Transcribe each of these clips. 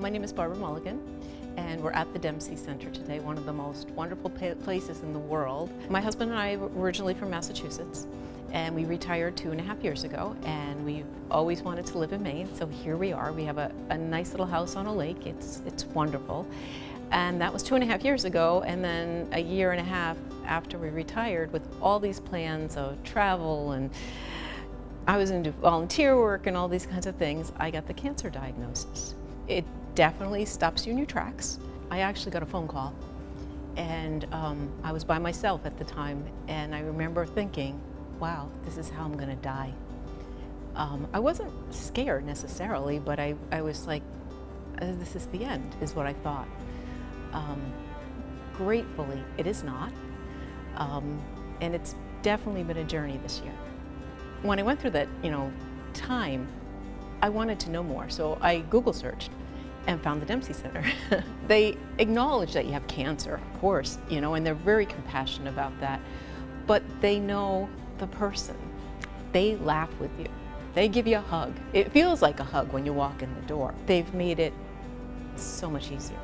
My name is Barbara Mulligan, and we're at the Dempsey Center today, one of the most wonderful places in the world. My husband and I were originally from Massachusetts, and we retired 2.5 years ago, and we've always wanted to live in Maine, so here we are. We have a nice little house on a lake. It's wonderful. And that was 2.5 years ago, and then 1.5 years after we retired, with all these plans of travel, and I was into volunteer work and all these kinds of things, I got the cancer diagnosis. It definitely stops you in your tracks. I actually got a phone call, and I was by myself at the time, and I remember thinking, wow, this is how I'm gonna die. I wasn't scared necessarily, but I was like, this is the end, is what I thought. Gratefully, it is not, and it's definitely been a journey this year. When I went through that, time, I wanted to know more, so I Google searched and found the Dempsey Center. They acknowledge that you have cancer, of course, and they're very compassionate about that, but they know the person. They laugh with you. They give you a hug. It feels like a hug when you walk in the door. They've made it so much easier.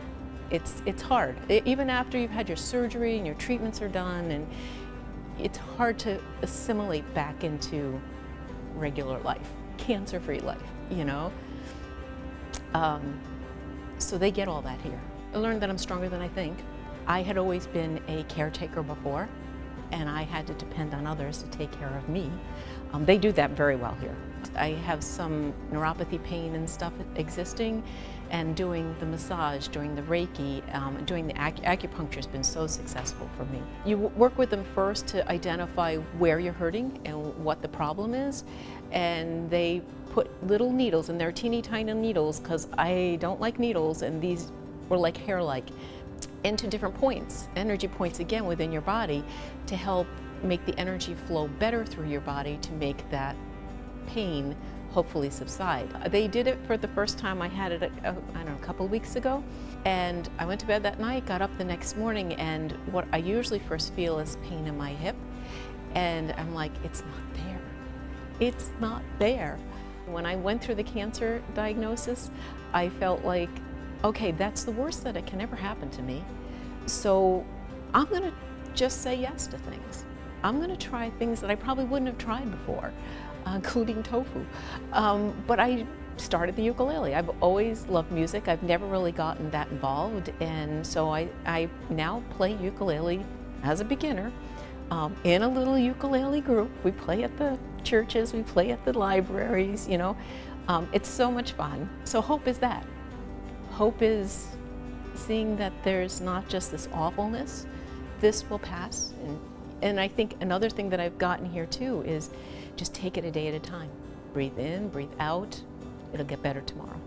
It's hard. Even after you've had your surgery and your treatments are done, and it's hard to assimilate back into regular life, cancer-free life, So they get all that here. I learned that I'm stronger than I think. I had always been a caretaker before, and I had to depend on others to take care of me. They do that very well here. I have some neuropathy pain and stuff existing, and doing the massage, doing the Reiki, doing the acupuncture has been so successful for me. You work with them first to identify where you're hurting and what the problem is, and they put little needles, and they're teeny tiny needles because I don't like needles, and these were like hair-like, into different points, energy points again within your body, to help make the energy flow better through your body to make that pain hopefully subside. They did it for the first time. I had it, I don't know, a couple of weeks ago, and I went to bed that night, got up the next morning, and what I usually first feel is pain in my hip, and I'm like, it's not there. It's not there. When I went through the cancer diagnosis, I felt like, okay, that's the worst that it can ever happen to me. So I'm gonna just say yes to things. I'm gonna try things that I probably wouldn't have tried before, including tofu. But I started the ukulele. I've always loved music. I've never really gotten that involved, and so I now play ukulele as a beginner in a little ukulele group. We play at the churches, we play at the libraries, It's so much fun. So hope is that. Hope is seeing that there's not just this awfulness. This will pass. And I think another thing that I've gotten here too is just take it a day at a time. Breathe in, breathe out. It'll get better tomorrow.